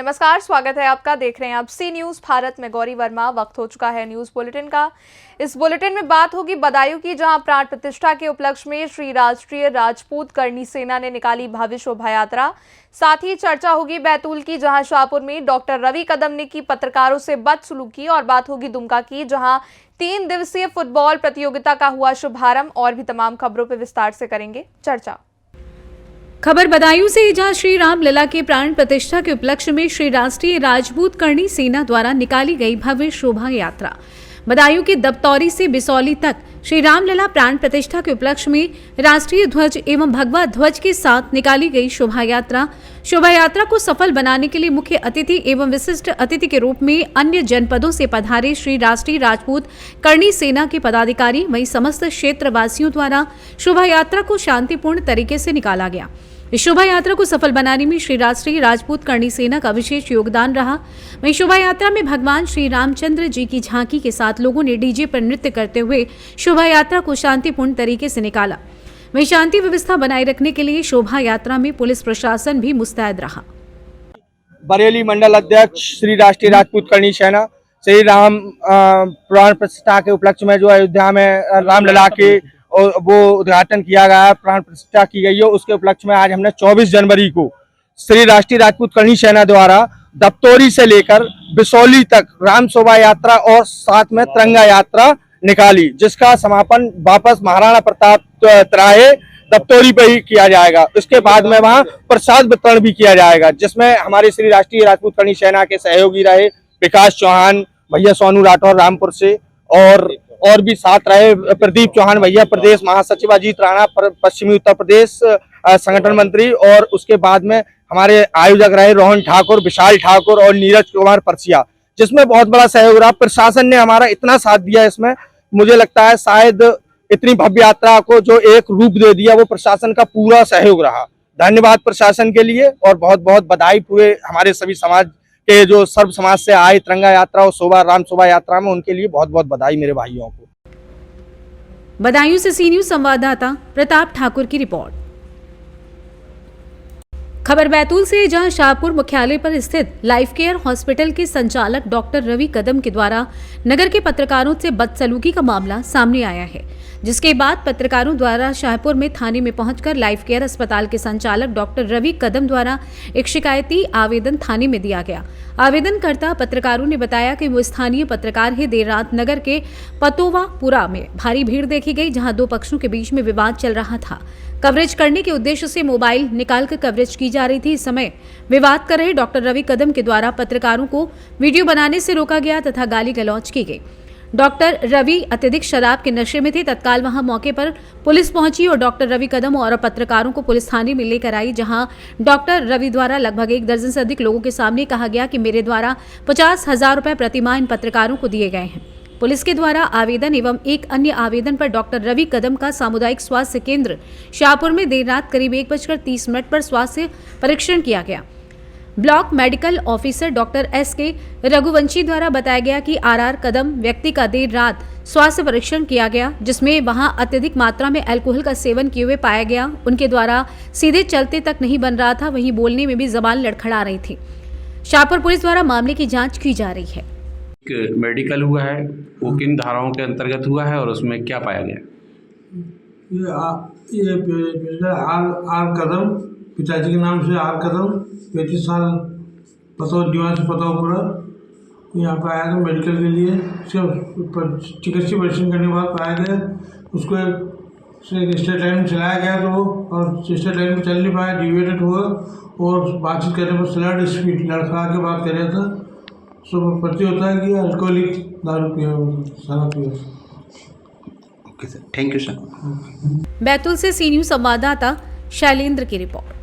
नमस्कार, स्वागत है आपका। देख रहे हैं आप सी न्यूज भारत में गौरी वर्मा। वक्त हो चुका है न्यूज बुलेटिन का। इस बुलेटिन में बात होगी बदायूं की, जहां प्राण प्रतिष्ठा के उपलक्ष्य में श्री राष्ट्रीय राजपूत करणी सेना ने निकाली भव्य शोभा यात्रा। साथ ही चर्चा होगी बैतूल की, जहां शाहपुर में डॉक्टर रवि कदम ने की पत्रकारों से बदसलूकी। और बात होगी दुमका की, जहां 3 दिवसीय फुटबॉल प्रतियोगिता का हुआ शुभारंभ। और भी तमाम खबरों पर विस्तार से करेंगे चर्चा। खबर बदायूं से, जहां श्री राम लला के प्राण प्रतिष्ठा के उपलक्ष्य में श्री राष्ट्रीय राजपूत करणी सेना द्वारा निकाली गई भव्य शोभा यात्रा। बदायूं के दबतौरी से बिसौली तक श्री राम लला प्राण प्रतिष्ठा के उपलक्ष्य में राष्ट्रीय ध्वज एवं भगवा ध्वज के साथ निकाली गई शोभा यात्रा को सफल बनाने के लिए मुख्य अतिथि एवं विशिष्ट अतिथि के रूप में अन्य जनपदों से पधारे श्री राष्ट्रीय राजपूत करणी सेना के पदाधिकारी वहीं समस्त क्षेत्रवासियों द्वारा शोभा यात्रा को शांतिपूर्ण तरीके से निकाला गया। इस शोभा यात्रा को सफल बनाने में श्री राष्ट्रीय राजपूत करणी सेना का विशेष योगदान रहा। वहीं शोभा यात्रा में भगवान श्री रामचंद्र जी की झांकी के साथ लोगों ने डीजे पर नृत्य करते हुए शोभा यात्रा को शांतिपूर्ण तरीके से निकाला। वहीं शांति व्यवस्था बनाए रखने के लिए शोभा यात्रा में पुलिस प्रशासन भी मुस्तैद रहा। बरेली मंडल अध्यक्ष श्री राष्ट्रीय राजपूत करणी सेना श्री राम प्राण प्रतिष्ठा के उपलक्ष्य में जो अयोध्या में रामलला के वो उद्घाटन किया गया है, प्राण प्रतिष्ठा की गई है। उसके उपलक्ष्य में आज हमने 24 जनवरी को श्री राष्ट्रीय राजपूत करणी सेना द्वारा दबतौरी से लेकर बिसौली तक राम शोभा यात्रा और साथ में तिरंगा यात्रा निकाली, जिसका समापन वापस महाराणा प्रताप तिराहे दबतौरी पे ही किया जाएगा। उसके बाद में वहाँ प्रसाद वितरण भी किया जाएगा, जिसमें हमारे श्री राष्ट्रीय राजपूत करणी सेना के सहयोगी रहे विकास चौहान भैया, सोनू राठौर रामपुर से, और भी साथ रहे प्रदीप चौहान भैया, प्रदेश महासचिव अजीत राणा पश्चिमी उत्तर प्रदेश संगठन मंत्री। और उसके बाद में हमारे आयोजक रहे रोहन ठाकुर, विशाल ठाकुर और नीरज कुमार परसिया, जिसमें बहुत बड़ा सहयोग रहा। प्रशासन ने हमारा इतना साथ दिया, इसमें मुझे लगता है शायद इतनी भव्य यात्रा को जो एक रूप दे दिया वो प्रशासन का पूरा सहयोग रहा। धन्यवाद प्रशासन के लिए और बहुत बहुत बधाई पूरे हमारे सभी समाज के जो सर्व समाज से आए तिरंगा यात्रा और राम शोभा यात्रा में, उनके लिए बहुत बहुत बधाई मेरे भाइयों को। बदायूं से सी न्यूज संवाददाता प्रताप ठाकुर की रिपोर्ट। खबर बैतूल से, जहां शाहपुर मुख्यालय पर स्थित लाइफ केयर हॉस्पिटल के संचालक डॉक्टर रवि कदम के द्वारा नगर के पत्रकारों से बदसलूकी का मामला सामने आया है, जिसके बाद पत्रकारों द्वारा शाहपुर में थाने में पहुंचकर लाइफ केयर अस्पताल के संचालक डॉक्टर रवि कदम द्वारा एक शिकायती आवेदन थाने में दिया गया। आवेदनकर्ता पत्रकारों ने बताया कि वो स्थानीय पत्रकार है। देर रात नगर के पतोवापुरा में भारी भीड़ देखी गई, जहां 2 पक्षों के बीच में विवाद चल रहा था। कवरेज करने के उद्देश्य से मोबाइल निकालकर कवरेज की जा रही थी। इस समय विवाद कर रहे डॉक्टर रवि कदम के द्वारा पत्रकारों को वीडियो बनाने से रोका गया तथा गाली गलौज की गई। डॉक्टर रवि अत्यधिक शराब के नशे में थे। तत्काल वहां मौके पर पुलिस पहुंची और डॉक्टर रवि कदम और पत्रकारों को पुलिस थाने में लेकर आई, जहां डॉक्टर रवि द्वारा लगभग 1 दर्जन से अधिक लोगों के सामने कहा गया कि मेरे द्वारा 50,000 रुपए प्रतिमाह इन पत्रकारों को दिए गए हैं। पुलिस के द्वारा आवेदन एवं एक अन्य आवेदन पर डॉक्टर रवि कदम का सामुदायिक स्वास्थ्य केंद्र शाहपुर में देर रात करीब 1:30 पर स्वास्थ्य परीक्षण किया गया। Block medical officer doctor SK Raghuvanshi द्वारा बताया गया कि RR कदम व्यक्ति का देर रात स्वास्थ्य परीक्षण किया गया, जिसमें वहां अत्यधिक मात्रा में अल्कोहल का सेवन किए हुए पाया गया। उनके द्वारा सीधे चलते तक नहीं बन रहा था, वहीं बोलने में भी जबान लड़खड़ा रही थी। शाहपुर पुलिस द्वारा मामले की जांच की जा रही है। मेडिकल हुआ है, वो किन धाराओं के अंतर्गत हुआ है और उसमें क्या पाया गया? ये आर कदम, पिताजी के नाम से आर कदम, 35 साल, निवासी पतौपुरा, यहाँ पर आया था मेडिकल के लिए। चिकित्सीय परीक्षण करने के बाद पाया गया उसको स्टेट लाइन में चलाया गया, तो और स्टेट लाइन में चल नहीं पाया, डिविएटेड हुआ और बातचीत करने पर स्लर्ड स्पीड लड़खड़ा के बात कर रहा था। सब पति होता है कि अल्कोहलिक दारू पिया शराब पिया। Okay sir, thank you sir. Betul से सी न्यूज संवाददाता शैलेंद्र की रिपोर्ट।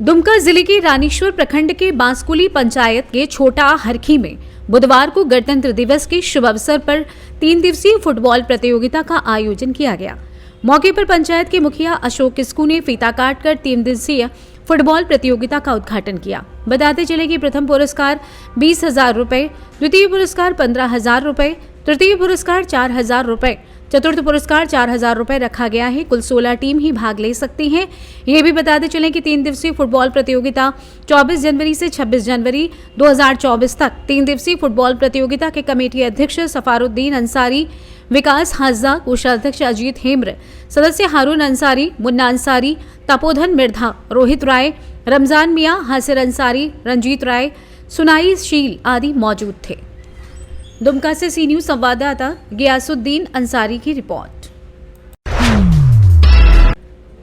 दुमका जिले के रानीश्वर प्रखंड के बांसकुली पंचायत के छोटा हरखी में बुधवार को गणतंत्र दिवस के शुभ अवसर पर 3 दिवसीय फुटबॉल प्रतियोगिता का आयोजन किया गया। मौके पर पंचायत के मुखिया अशोक किस्कू ने फीता काटकर 3 दिवसीय फुटबॉल प्रतियोगिता का उद्घाटन किया। बताते चले कि प्रथम पुरस्कार 20,000 रुपए, द्वितीय पुरस्कार 15,000 रुपए, तृतीय पुरस्कार 4,000 रुपए चतुर्थ पुरस्कार 4,000 रुपए रखा गया है। कुल 16 टीम ही भाग ले सकती हैं। ये भी बताते चलें कि 3 दिवसीय फुटबॉल प्रतियोगिता 24 जनवरी से 26 जनवरी 2024 तक 3 दिवसीय फुटबॉल प्रतियोगिता के कमेटी अध्यक्ष सफारुद्दीन अंसारी, विकास हाजदा, कोषाध्यक्ष अजीत हेम्र, सदस्य हारून अंसारी, मुन्ना अंसारी, तपोधन मिर्धा, रोहित राय, रमजान मियां, हासिर अंसारी, रंजीत राय, सुनाई शील आदि मौजूद थे। दुमका से सी न्यूज संवाददाता गियासुद्दीन अंसारी की रिपोर्ट।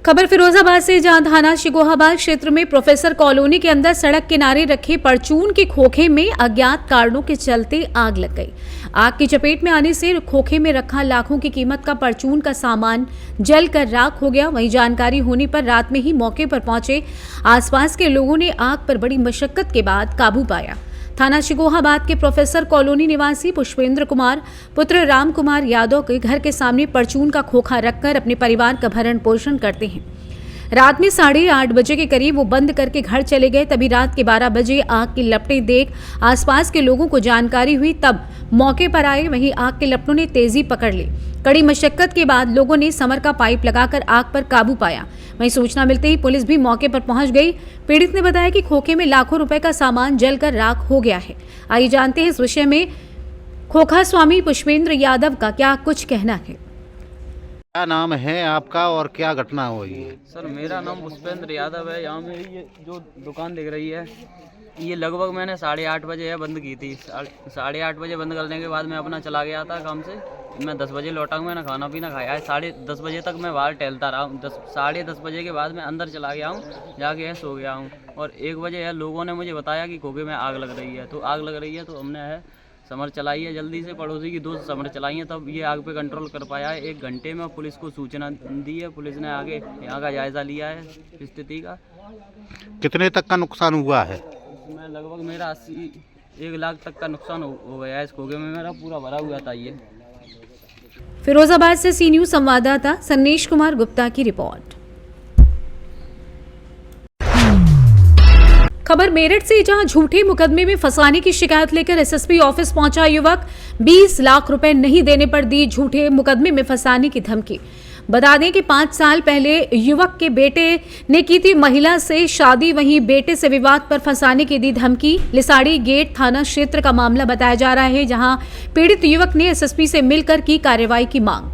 खबर फिरोजाबाद से, जहां थाना शिकोहाबाद क्षेत्र में प्रोफेसर कॉलोनी के अंदर सड़क किनारे रखे परचून के खोखे में अज्ञात कारणों के चलते आग लग गई। आग की चपेट में आने से खोखे में रखा लाखों की कीमत का परचून का सामान जलकर राख हो गया। वहीं जानकारी होने पर रात में ही मौके पर पहुंचे आसपास के लोगों ने आग पर बड़ी मशक्कत के बाद काबू पाया। थाना शिकोहाबाद के प्रोफेसर कॉलोनी निवासी पुष्पेंद्र कुमार पुत्र राम कुमार यादव के घर के सामने परचून का खोखा रखकर अपने परिवार का भरण पोषण करते हैं। रात में 8:30 बजे के करीब वो बंद करके घर चले गए। तभी रात के 12 बजे आग की लपटें देख आसपास के लोगों को जानकारी हुई, तब मौके पर आए। वहीं आग के लपटों ने तेजी पकड़ ली। कड़ी मशक्कत के बाद लोगों ने समर का पाइप लगाकर आग पर काबू पाया। वहीं सूचना मिलते ही पुलिस भी मौके पर पहुंच गई। पीड़ित ने बताया कि खोखे में लाखों रुपए का सामान जलकर राख हो गया है। आइए जानते हैं इस विषय में खोखा स्वामी पुष्पेंद्र यादव का क्या कुछ कहना है। क्या नाम है आपका और क्या घटना हुई है? सर, मेरा नाम पुष्पेंद्र यादव है। यहाँ मेरी ये जो दुकान दिख रही है, ये लगभग मैंने 8:30 बजे बंद की थी। 8:30 बजे बंद करने के बाद मैं अपना चला गया था काम से। मैं 10 बजे लौटा हूँ। मैंने खाना पीना खाया है। 10:30 बजे तक मैं बाहर टहलता रहा हूँ। 10:30 बजे के बाद मैं अंदर चला गया हूँ, जाके सो गया हूँ। और 1 बजे लोगों ने मुझे बताया कि खोखे में आग लग रही है। तो आग लग रही है तो हमने समर चलाई है। जल्दी से पड़ोसी की 2 समर चलाई हैं, तब ये आग पे कंट्रोल कर पाया है। 1 घंटे में पुलिस को सूचना दी है। पुलिस ने आगे यहाँ का जायज़ा लिया है स्थिति का। कितने तक का नुकसान हुआ है? मैं लगभग मेरा 1 लाख तक का नुकसान हो गया है। इस खोखे में मेरा पूरा भरा हुआ था। ये फिरोजाबाद से सी न्यूज संवाददाता सन्नेश कुमार गुप्ता की रिपोर्ट। खबर मेरठ से, जहां झूठे मुकदमे में फंसाने की शिकायत लेकर एसएसपी ऑफिस पहुंचा युवक। 20 लाख रुपए नहीं देने पर दी झूठे मुकदमे में फंसाने की धमकी। बता दें कि 5 साल पहले युवक के बेटे ने की थी महिला से शादी। वहीं बेटे से विवाद पर फंसाने की दी धमकी। लिसाड़ी गेट थाना क्षेत्र का मामला बताया जा रहा है, जहां पीड़ित युवक ने एसएसपी से मिलकर की कार्रवाई की मांग।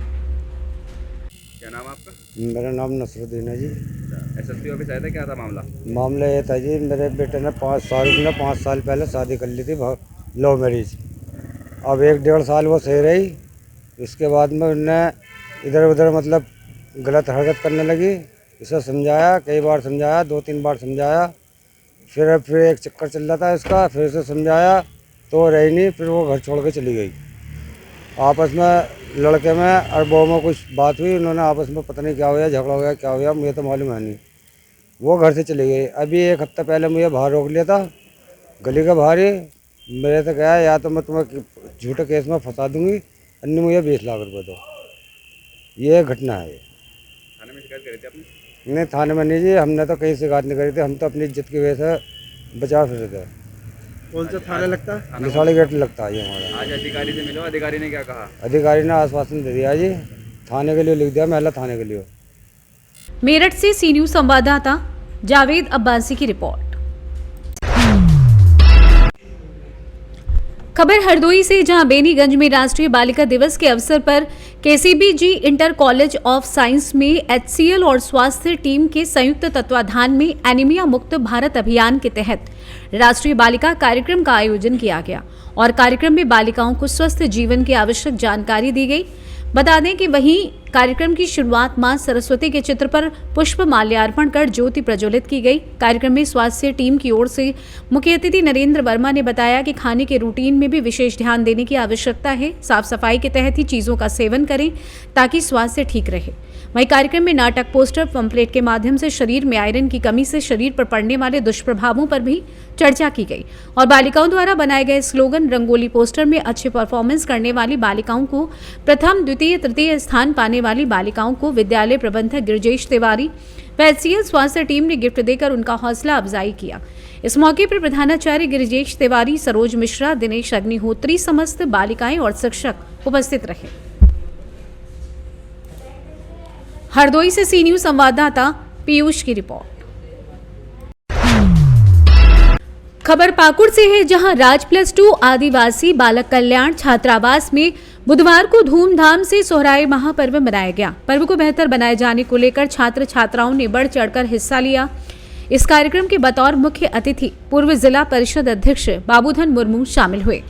क्या नाम आपका? मेरा नाम नसरुद्दीन है जी। एसएसपी ऑफिस आया था, क्या था मामला? मामला ये था जी, मेरे बेटे ने 5 साल पहले शादी कर ली थी, लव मैरिज। अब 1-1.5 साल वो सही रही। इसके बाद में उन्हें इधर उधर मतलब गलत हरकत करने लगी। इसे समझाया, कई बार समझाया, 2-3 बार समझाया। फिर एक चक्कर चल रहा था इसका। फिर उसे समझाया तो रही नहीं। फिर वो घर छोड़ के चली गई। आपस में लड़के में और बहू में कुछ बात हुई। उन्होंने आपस में पता नहीं क्या हुआ, झगड़ा हो गया, क्या हुआ मुझे तो मालूम है नहीं। वो घर से चली गई। अभी 1 हफ्ता पहले मुझे बाहर रोक लिया था, गली का बाहर ही। मेरे से कहा या तो मैं तुम्हें झूठे केस में फंसा दूंगी, अन्य मुझे 20 लाख रुपये दो। ये घटना है। थाने में शिकायत करी थी आपने? नहीं, थाने में नहीं जी, हमने तो कहीं शिकायत नहीं करी थी। हम तो अपनी इज्जत की वजह से बचा फिर थे। कौन सा थाना लगता है? लिसाड़ी गेट लगता है ये हमारा। आज अधिकारी से मिलो, अधिकारी ने क्या कहा? अधिकारी ने आश्वासन दे दिया जी, थाने के लिए लिख दिया, महिला थाने के लिए। मेरठ से सी न्यूज संवाददाता जावेद अब्बासी की रिपोर्ट। खबर हरदोई से, जहां बेनीगंज में राष्ट्रीय बालिका दिवस के अवसर पर केसीबीजी इंटर कॉलेज ऑफ साइंस में एचसीएल और स्वास्थ्य टीम के संयुक्त तत्वाधान में एनीमिया मुक्त भारत अभियान के तहत राष्ट्रीय बालिका कार्यक्रम का आयोजन किया गया और कार्यक्रम में बालिकाओं को स्वस्थ जीवन की आवश्यक जानकारी दी गई। बता दें कि वहीं कार्यक्रम की शुरुआत मां सरस्वती के चित्र पर पुष्प माल्यार्पण कर ज्योति प्रज्वलित की गई। कार्यक्रम में स्वास्थ्य टीम की ओर से मुख्य अतिथि नरेंद्र वर्मा ने बताया कि खाने के रूटीन में भी विशेष ध्यान देने की आवश्यकता है। साफ सफाई के तहत ही चीजों का सेवन करें ताकि स्वास्थ्य ठीक रहे। वहीं कार्यक्रम में नाटक, पोस्टर, पंपलेट के माध्यम से शरीर में आयरन की कमी से शरीर पर पड़ने वाले दुष्प्रभावों पर भी चर्चा की गई और बालिकाओं द्वारा बनाए गए स्लोगन, रंगोली पोस्टर में अच्छे परफॉर्मेंस करने वाली बालिकाओं को प्रथम, द्वितीय, तृतीय स्थान पाने वाली बालिकाओं को विद्यालय प्रबंधक गिरिजेश तिवारी व एचसीएल स्वास्थ्य टीम ने गिफ्ट देकर उनका हौसला अफजाई किया। इस मौके पर प्रधानाचार्य गिरिजेश तिवारी, सरोज मिश्रा, दिनेश अग्निहोत्री, समस्त बालिकाएं और शिक्षक उपस्थित रहे। हरदोई से सी न्यूज संवाददाता पीयूष की रिपोर्ट। खबर पाकुड़ से है, जहां राज +2 आदिवासी बालक कल्याण छात्रावास में बुधवार को धूमधाम से सोहराय महापर्व मनाया गया। पर्व को बेहतर बनाए जाने को लेकर छात्र छात्राओं ने बढ़ चढ़कर हिस्सा लिया। इस कार्यक्रम के बतौर मुख्य अतिथि पूर्व जिला परिषद अध्यक्ष बाबूधन मुर्मू शामिल हुए।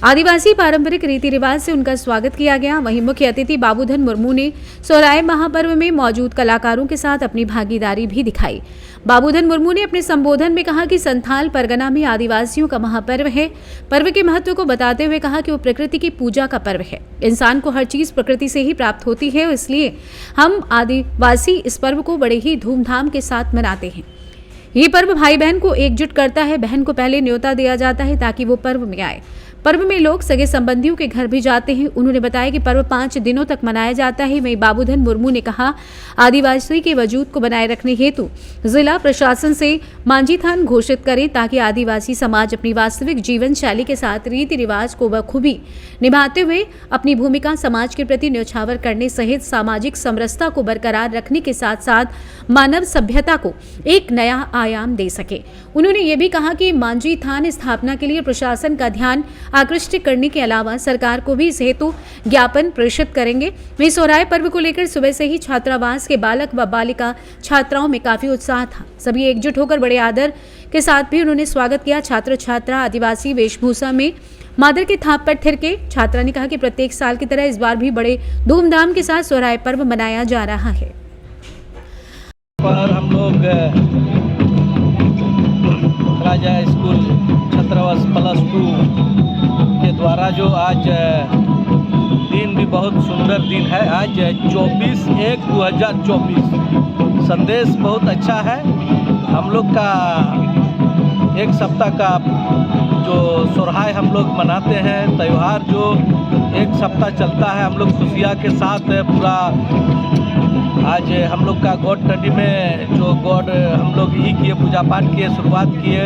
आदिवासी पारंपरिक रीति रिवाज से उनका स्वागत किया गया। वहीं मुख्य अतिथि बाबूधन मुर्मू ने सोहराय महापर्व में मौजूद कलाकारों के साथ अपनी भागीदारी भी दिखाई। बाबूधन मुर्मू ने अपने संबोधन में कहा कि संथाल परगना में आदिवासियों का महापर्व है। पर्व के महत्व को बताते हुए कहा कि वो प्रकृति की पूजा का पर्व है। इंसान को हर चीज प्रकृति से ही प्राप्त होती है, इसलिए हम आदिवासी इस पर्व को बड़े ही धूमधाम के साथ मनाते हैं। ये पर्व भाई बहन को एकजुट करता है। बहन को पहले न्योता दिया जाता है ताकि वो पर्व में आए। पर्व में लोग सगे संबंधियों के घर भी जाते हैं। उन्होंने बताया कि पर्व 5 दिनों तक मनाया जाता है। वहीं बाबूधन मुर्मू ने कहा, आदिवासी के वजूद को बनाए रखने हेतु जिला प्रशासन से मांझी थान घोषित करें ताकि आदिवासी समाज अपनी वास्तविक जीवन शैली के साथ रीति रिवाज को बखूबी निभाते हुए अपनी भूमिका समाज के प्रति न्यौछावर करने सहित सामाजिक समरसता को बरकरार रखने के साथ साथ मानव सभ्यता को एक नया आयाम दे सके। उन्होंने ये भी कहा कि मांझी थान स्थापना के लिए प्रशासन का ध्यान आकृष्ट करने के अलावा सरकार को भी इस हेतु ज्ञापन प्रेषित करेंगे। वहीं सोहराय पर्व को लेकर सुबह से ही छात्रावास के बालक व बालिका छात्राओं में काफी उत्साह था। सभी एकजुट होकर बड़े आदर के साथ भी उन्होंने स्वागत किया। छात्र छात्रा आदिवासी वेशभूषा में मादर के थाप पर थिरके। छात्रा ने कहा कि प्रत्येक साल की तरह इस बार भी बड़े धूमधाम के साथ सोहराय पर्व मनाया जा रहा है। पर हम लोग राजा स्कूल छात्रावास +2 के द्वारा जो आज दिन भी बहुत सुंदर दिन है। आज 24/1/2024 संदेश बहुत अच्छा है। हम लोग का एक सप्ताह का जो सोहराय हम लोग मनाते हैं, त्यौहार जो एक सप्ताह चलता है, हम लोग खुशियाँ के साथ पूरा आज हम लोग का गॉड स्टडी में जो गॉड हम लोग ही किए, पूजा पाठ किए, शुरुआत किए,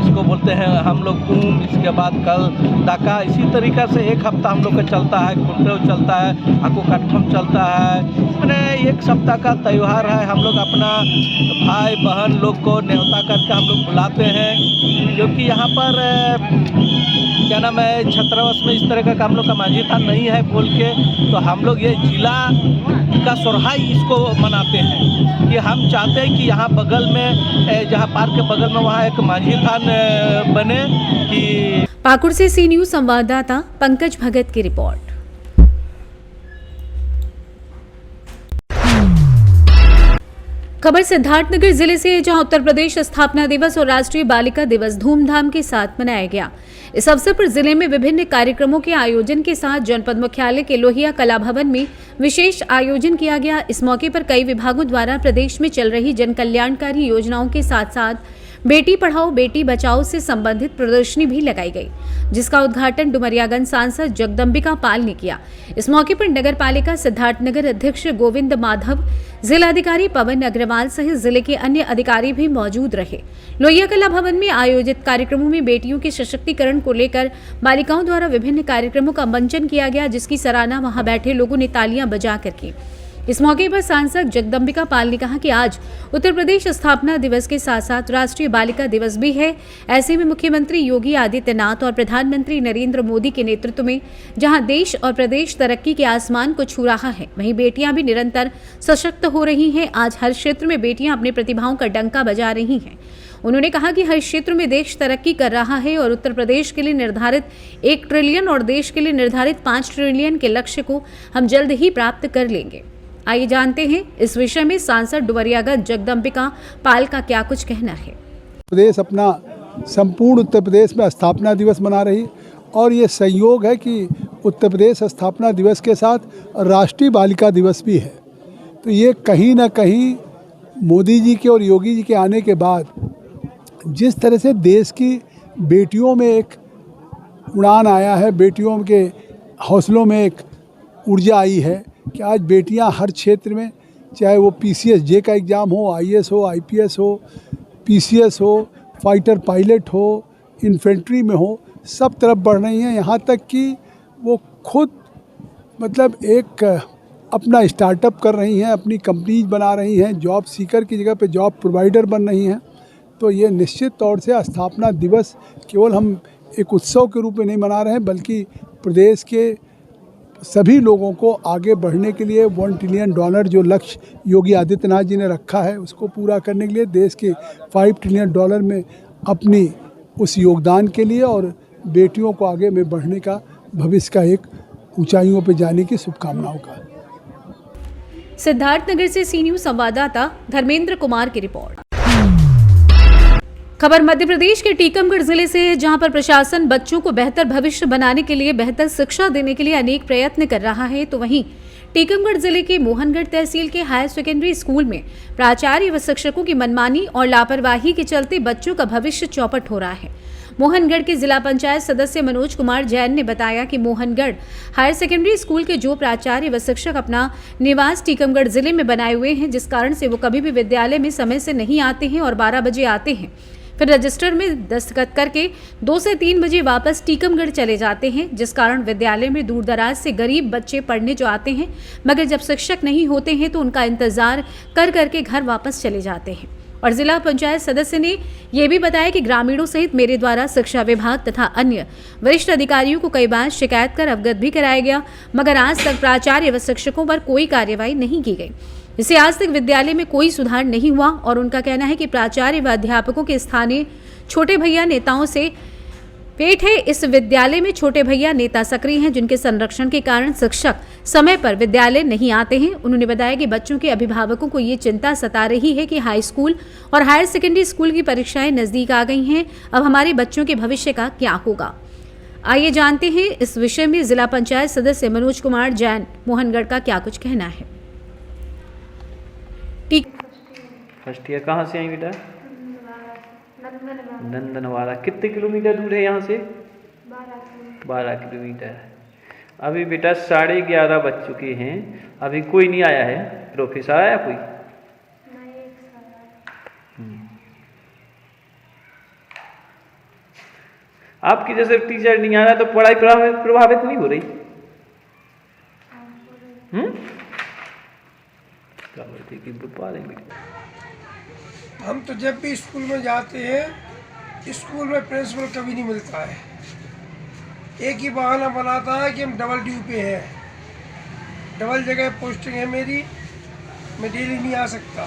इसको बोलते हैं हम लोग कुम, इसके बाद कल डाका। इसी तरीक़ा से एक हफ्ता हम लोग का चलता है। खुंटेव चलता है, आको कटखम चलता है। मैंने एक सप्ताह का त्यौहार है। हम लोग अपना भाई बहन लोग को न्योता करके हम लोग बुलाते हैं, क्योंकि यहाँ पर क्या नाम है, छात्रावास में इस तरह का हम लोग का मांझी थान नहीं है बोल के, तो हम लोग ये जिला का सोहराय इसको मनाते हैं कि हम चाहते हैं कि यहाँ बगल में, जहाँ पार्क के बगल में, वहाँ एक मांझी थान बने। कि पाकुड़ से सी न्यूज संवाददाता पंकज भगत की रिपोर्ट। खबर सिद्धार्थनगर जिले से, जहां उत्तर प्रदेश स्थापना दिवस और राष्ट्रीय बालिका दिवस धूमधाम के साथ मनाया गया। इस अवसर पर जिले में विभिन्न कार्यक्रमों के आयोजन के साथ जनपद मुख्यालय के लोहिया कला भवन में विशेष आयोजन किया गया। इस मौके पर कई विभागों द्वारा प्रदेश में चल रही जन कल्याणकारी योजनाओं के साथ साथ बेटी पढ़ाओ बेटी बचाओ से संबंधित प्रदर्शनी भी लगाई गई, जिसका उद्घाटन डुमरियागंज सांसद जगदम्बिका पाल ने किया। इस मौके पर नगर पालिका सिद्धार्थनगर अध्यक्ष गोविंद माधव, जिलाधिकारी पवन अग्रवाल सहित जिले के अन्य अधिकारी भी मौजूद रहे। लोहिया कला भवन में आयोजित कार्यक्रमों में बेटियों के सशक्तिकरण को लेकर बालिकाओं द्वारा विभिन्न कार्यक्रमों का मंचन किया गया, जिसकी सराहना वहां बैठे लोगों ने तालियां बजाकर की। इस मौके पर सांसद जगदम्बिका पाल ने कहा कि आज उत्तर प्रदेश स्थापना दिवस के साथ साथ राष्ट्रीय बालिका दिवस भी है। ऐसे में मुख्यमंत्री योगी आदित्यनाथ और प्रधानमंत्री नरेंद्र मोदी के नेतृत्व में जहां देश और प्रदेश तरक्की के आसमान को छू रहा है, वहीं बेटियां भी निरंतर सशक्त हो रही हैं। आज हर क्षेत्र में बेटियां अपनी प्रतिभाओं का डंका बजा रही हैं। उन्होंने कहा कि हर क्षेत्र में देश तरक्की कर रहा है और उत्तर प्रदेश के लिए निर्धारित 1 ट्रिलियन और देश के लिए निर्धारित 5 ट्रिलियन के लक्ष्य को हम जल्द ही प्राप्त कर लेंगे। आइए जानते हैं इस विषय में सांसद डुमरियागंज जगदम्बिका पाल का क्या कुछ कहना है। प्रदेश अपना संपूर्ण उत्तर प्रदेश में स्थापना दिवस मना रही और ये संयोग है कि उत्तर प्रदेश स्थापना दिवस के साथ राष्ट्रीय बालिका दिवस भी है। तो ये कहीं ना कहीं मोदी जी के और योगी जी के आने के बाद जिस तरह से देश की बेटियों में एक उड़ान आया है, बेटियों के हौसलों में एक ऊर्जा आई है कि आज बेटियां हर क्षेत्र में, चाहे वो PCS जे का एग्ज़ाम हो, IAS हो, IPS हो, PCS हो, फाइटर पायलट हो, इन्फेंट्री में हो, सब तरफ बढ़ रही हैं। यहाँ तक कि वो खुद मतलब एक अपना स्टार्टअप कर रही हैं, अपनी कंपनीज बना रही हैं, जॉब सीकर की जगह पे जॉब प्रोवाइडर बन रही हैं। तो ये निश्चित तौर से स्थापना दिवस केवल हम एक उत्सव के रूप में नहीं मना रहे हैं, बल्कि प्रदेश के सभी लोगों को आगे बढ़ने के लिए $1 ट्रिलियन जो लक्ष्य योगी आदित्यनाथ जी ने रखा है, उसको पूरा करने के लिए देश के $5 ट्रिलियन में अपनी उस योगदान के लिए और बेटियों को आगे में बढ़ने का, भविष्य का एक ऊंचाइयों पर जाने की शुभकामनाओं का। सिद्धार्थनगर से सी न्यूज संवाददाता धर्मेंद्र कुमार की रिपोर्ट। खबर मध्य प्रदेश के टीकमगढ़ जिले से है, जहां पर प्रशासन बच्चों को बेहतर भविष्य बनाने के लिए, बेहतर शिक्षा देने के लिए अनेक प्रयत्न कर रहा है। तो वहीं टीकमगढ़ जिले के मोहनगढ़ तहसील के हायर सेकेंडरी स्कूल में प्राचार्य व शिक्षकों की मनमानी और लापरवाही के चलते बच्चों का भविष्य चौपट हो रहा है। मोहनगढ़ के जिला पंचायत सदस्य मनोज कुमार जैन ने बताया कि मोहनगढ़ हायर सेकेंडरी स्कूल के जो प्राचार्य व शिक्षक अपना निवास टीकमगढ़ जिले में बनाए हुए हैं, जिस कारण से वो कभी भी विद्यालय में समय से नहीं आते हैं और 12 बजे आते हैं, फिर रजिस्टर में दस्तखत करके 2 से 3 बजे वापस टीकमगढ़ चले जाते हैं, जिस कारण विद्यालय में दूर दराज से गरीब बच्चे पढ़ने जो आते हैं, मगर जब शिक्षक नहीं होते हैं तो उनका इंतजार कर करके घर वापस चले जाते हैं। और जिला पंचायत सदस्य ने यह भी बताया कि ग्रामीणों सहित मेरे द्वारा शिक्षा विभाग तथा अन्य वरिष्ठ अधिकारियों को कई बार शिकायत कर अवगत भी कराया गया, मगर आज तक प्राचार्य व शिक्षकों पर कोई कार्यवाही नहीं की गई। इससे आज तक विद्यालय में कोई सुधार नहीं हुआ और उनका कहना है कि प्राचार्य व अध्यापकों के स्थानीय छोटे भैया नेताओं से पेट है। इस विद्यालय में छोटे भैया नेता सक्रिय हैं, जिनके संरक्षण के कारण शिक्षक समय पर विद्यालय नहीं आते हैं। उन्होंने बताया कि बच्चों के अभिभावकों को ये चिंता सता रही है कि हाई स्कूल और हायर सेकेंडरी स्कूल की परीक्षाएं नजदीक आ गई हैं, अब हमारे बच्चों के भविष्य का क्या होगा। आइए जानते हैं इस विषय में जिला पंचायत सदस्य मनोज कुमार जैन मोहनगढ़ का क्या कुछ कहना है। फर्स्ट ईयर कहाँ से आई बेटा? नंदनवाड़ा। कितने किलोमीटर दूर है यहाँ से? 12 किलोमीटर। अभी बेटा 11:30 बज चुके हैं, अभी कोई नहीं आया है। प्रोफेसर आया कोई? आपकी जैसे टीचर नहीं आ रहा तो पढ़ाई प्रभावित नहीं हो रही? हम तो जब भी स्कूल में जाते हैं, स्कूल में प्रिंसिपल कभी नहीं मिलता है। एक ही बहाना बनाता है कि हम डबल ड्यू पे हैं, डबल जगह पोस्टिंग है मेरी, मैं डेली नहीं आ सकता।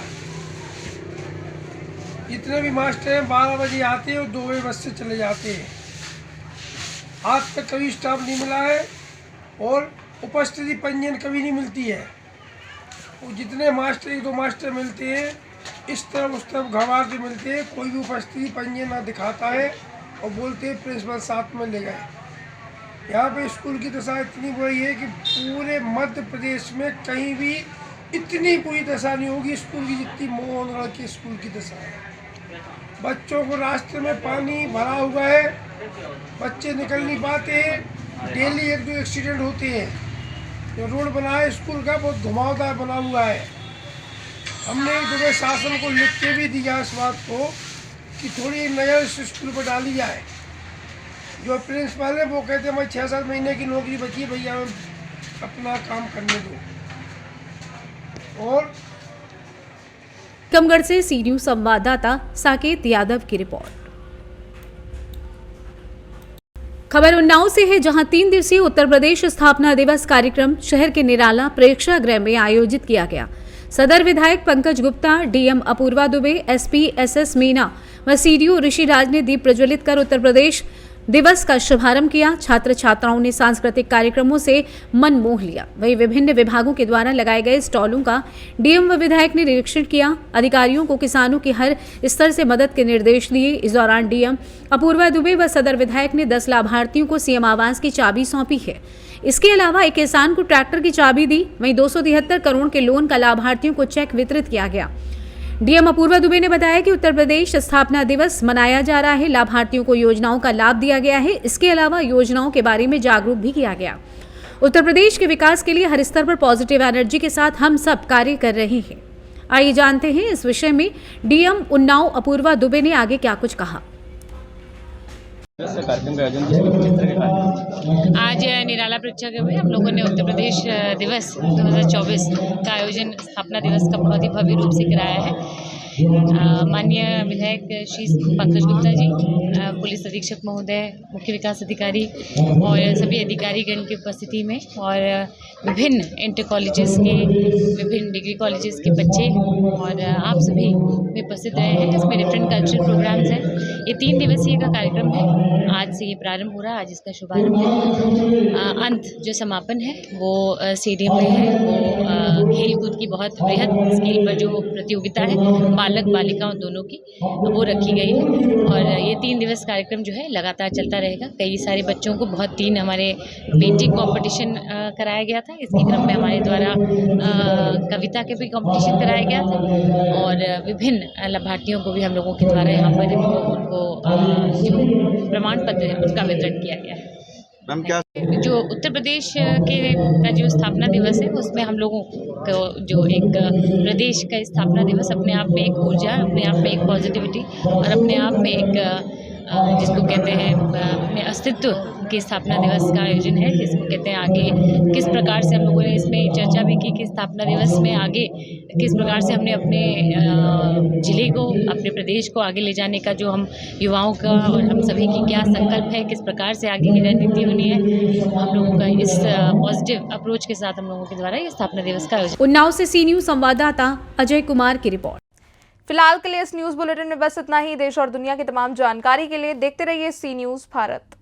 जितने भी मास्टर हैं 12 बजे आते हैं और 2 बजे बस से चले जाते हैं। आज तक कभी स्टाफ नहीं मिला है और उपस्थिति पंजीयन कभी नहीं मिलती है। वो जितने मास्टर 1-2 मास्टर मिलते हैं, इस तरफ उस तरफ घबराहट से मिलते हैं, कोई भी उपस्थिति पंजीयन ना दिखाता है और बोलते हैं प्रिंसिपल साथ में ले गए। यहाँ पे स्कूल की दशा इतनी बुरी है कि पूरे मध्य प्रदेश में कहीं भी इतनी बुरी दशा नहीं होगी स्कूल की जितनी मोहनगढ़ के स्कूल की दशा है। बच्चों को रास्ते में पानी भरा हुआ है, बच्चे निकल नहीं पाते हैं, डेली 1-2 एक्सीडेंट होते हैं। जो रोड बना है स्कूल का बहुत घुमावदार बना हुआ है। हमने एक जगह शासन को लिख के भी दिया इस बात को कि थोड़ी नज़र इस स्कूल पर डाली जाए। जो प्रिंसिपल है वो कहते हैं मैं 6-7 महीने की नौकरी बची है भैया, अपना काम करने दो। और टीकमगढ़ से सी न्यूज संवाददाता साकेत यादव की रिपोर्ट। खबर उन्नाव से है, जहां 3 दिवसीय उत्तर प्रदेश स्थापना दिवस कार्यक्रम शहर के निराला प्रेक्षागृह में आयोजित किया गया। सदर विधायक Pankaj Gupta, DM Apurva Dubey, SP SS Meena व सीडीओ ऋषिराज ने दीप प्रज्वलित कर उत्तर प्रदेश दिवस का शुभारंभ किया। छात्र छात्राओं ने सांस्कृतिक कार्यक्रमों से मन मोह लिया। वहीं विभिन्न विभागों के द्वारा लगाए गए स्टॉलों का डीएम व विधायक ने निरीक्षण किया। अधिकारियों को किसानों की हर स्तर से मदद के निर्देश दिए। इस दौरान डीएम अपूर्वा दुबे व सदर विधायक ने 10 लाभार्थियों को सीएम आवास की चाबी सौंपी है। इसके अलावा एक किसान को ट्रैक्टर की चाबी दी। वहीं 273 करोड़ के लोन का लाभार्थियों को चेक वितरित किया गया। डीएम अपूर्वा दुबे ने बताया कि उत्तर प्रदेश स्थापना दिवस मनाया जा रहा है, लाभार्थियों को योजनाओं का लाभ दिया गया है। इसके अलावा योजनाओं के बारे में जागरूक भी किया गया। उत्तर प्रदेश के विकास के लिए हर स्तर पर पॉजिटिव एनर्जी के साथ हम सब कार्य कर रहे हैं। आइए जानते हैं इस विषय में डीएम उन्नाव अपूर्वा दुबे ने आगे क्या कुछ कहा। कार्यक्रम का आयोजन किस तरह का? आज निराला परीक्षा के हुए हम लोगों ने उत्तर प्रदेश दिवस 2024 का आयोजन स्थापना दिवस का बहुत ही भव्य रूप से कराया है। माननीय विधायक श्री पंकज गुप्ता जी, पुलिस अधीक्षक महोदय, मुख्य विकास अधिकारी और सभी अधिकारीगण की उपस्थिति में और विभिन्न इंटर कॉलेजेस के, विभिन्न डिग्री कॉलेजेस के बच्चे और आप सभी में उपस्थित रहे हैं। इसमें डिफरेंट कल्चरल प्रोग्राम्स हैं। ये 3 दिवसीय का कार्यक्रम है। आज से ये प्रारंभ हो रहा है, आज इसका शुभारंभ है। अंत जो समापन है वो स्टेडियम में है। वो खेल कूद की बहुत बृहद स्केल पर जो प्रतियोगिता है बालक बालिकाओं दोनों की, वो रखी गई है और ये 3 दिवस कार्यक्रम जो है लगातार चलता रहेगा। कई सारे बच्चों को 3 हमारे पेंटिंग कंपटीशन कराया गया था। इसके क्रम में हमारे द्वारा कविता के भी कंपटीशन कराया गया था और विभिन्न लाभार्थियों को भी हम लोगों के द्वारा यहाँ पर उनको जो प्रमाण पत्र है उसका वितरण किया गया है। मैम क्या जो उत्तर प्रदेश के का जो स्थापना दिवस है उसमें हम लोगों को जो एक प्रदेश का स्थापना दिवस अपने आप में एक ऊर्जा, अपने आप में एक पॉजिटिविटी और अपने आप में एक जिसको कहते हैं अपने अस्तित्व की स्थापना दिवस का आयोजन है, जिसको कहते हैं आगे किस प्रकार से हम लोगों ने इसमें चर्चा भी की कि स्थापना दिवस में आगे किस प्रकार से हमने अपने जिले को, अपने प्रदेश को आगे ले जाने का जो हम युवाओं का और हम सभी की क्या संकल्प है, किस प्रकार से आगे की रणनीति होनी है, हम लोगों का इस पॉजिटिव अप्रोच के साथ हम लोगों के द्वारा ये स्थापना दिवस का आयोजन। उन्नाव से सी न्यूज संवाददाता अजय कुमार की रिपोर्ट। फिलहाल के लिए इस न्यूज बुलेटिन में बस इतना ही। देश और दुनिया की तमाम जानकारी के लिए देखते रहिए सी न्यूज भारत।